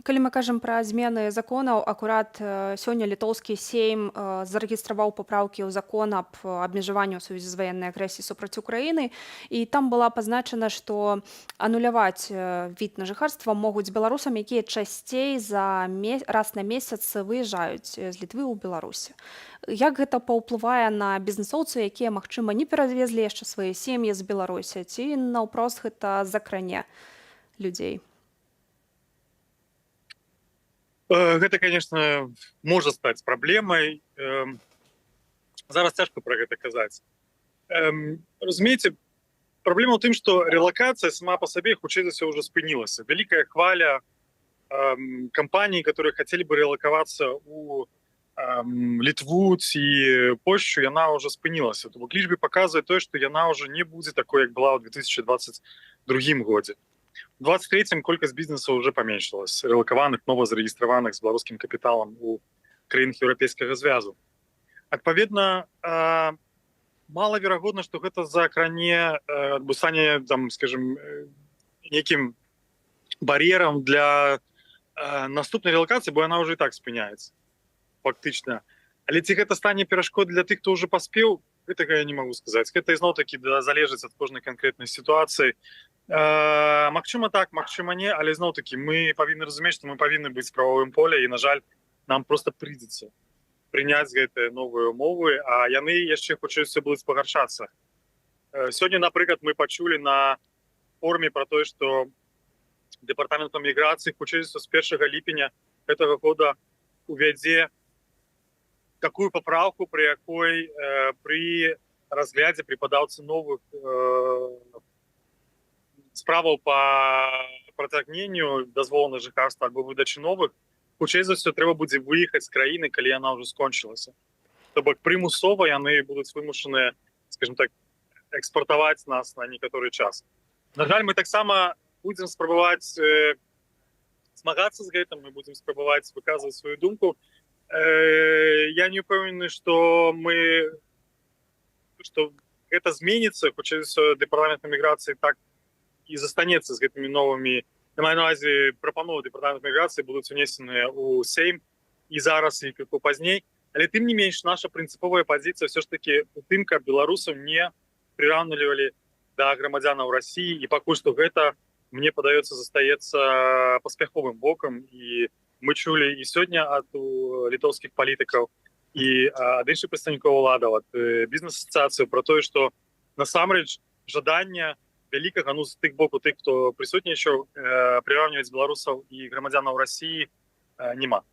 Калі мы кажам пра змены законаў, акурат сёння літоўскі сейм зарэгістраваў папраўкі ў закон аб абмежаванні ў сувязі з ваеннай агрэсіяй супраць Украіны. І там была пазначана, што ануляваць від на жыхарства могуць беларусам, якія часцей раз на месяц выязджаюць з Літвы ў Беларусь. Як гэта паўплывае на бізнэсоўцаў, якія, магчыма, не перавезлі яшчэ свае сем'і з Беларусі, ці наўпрост гэта закране людзей? Гэта, конечно, можа стаць праблемай. Зараз цяжка пра гэта казаць. Разумееце, праблема ў тым, што рэлакацыя сама па сабе хутчэй за ўсё ўжо спынілася. Вялікая хваля кампаній, которые хацелі бы рэлакавацца ў Літву ці Польшчу, яна ўжо спынілася. То бок лічбы паказвае тое, што яна ўжо не будзе такой, як была ў 2022 годзе. У 2023 колькасць бізнесаў уже паменшылась, рэлакаваных, нова зарэгістраваных з беларускім капіталам у краінах еўрапейскага звязу. Адпаведна, малаверагодна, што гэта закране стане, скажем, нейкім бар'ерам для наступнай рэлакацыі, бо яна ўжо і так спыняецца фактычна. Але ці гэта стане перашкод для тых, хто ўжо паспеў, гэтага я не магу сказаць. Гэта ізноў-такі залежыць ад кожнай канкрэтнай сітуацыі. Магчыма так, магчыма не, але зноў-такі мы павінны разумець, што мы павінны быць правовым поле, і, на жаль, нам проста прыйдзецца прыняць гэтыя новыя умовы, а яны яшчэ хутчэй будуць пагаршацца. Сёння, напрыклад, мы пачулі на форуме пра тое, што дэпартамент па міграцыі хутчэй з 1 ліпеня гэтага года увядзе такую папраўку, пры якой пры разглядзе, пры падаўцы новых справаў па працягненню дазволу на жыхарства альбо выдачы новых, хутчэй за ўсё трэба будзе выехаць з краіны, калі яна ўжо скончылася. То бок прымусова яны будуць вымушаныя, скажем так, экспартаваць нас на некаторы час. На жаль, мы таксама будзем спрабаваць змагацца з гэтым, мы будзем спрабаваць выказваць сваю думку. Я не ўпэўнены, што гэта зменіцца, хутчэй за ўсё дэпартамент міграцыі так і застанецца з гэтымі новымі, на маю навазе прапановы дэпартамент міграцыі будуць унесеныя ў Сейм і зараз, і крыху пазней. Але тым не менш, наша прынцыповая пазіцыя ўсё ж такі у тым, каб беларусаў не прыраўнівалі да грамадзянаў Расіі, і пакуль што гэта, мне падаецца, застаецца паспяховым бокам. І мы чулі і сёння ад літоўскіх палітыкаў і ад іншых прадстаўнікоў уладаў, ад бізнес-асацыяцыі пра тое, што насамрэч жадання вялікага, з тых боку тых, хто прысутнічаў, прыраўніваць беларусаў і грамадзянаў Расіі, няма.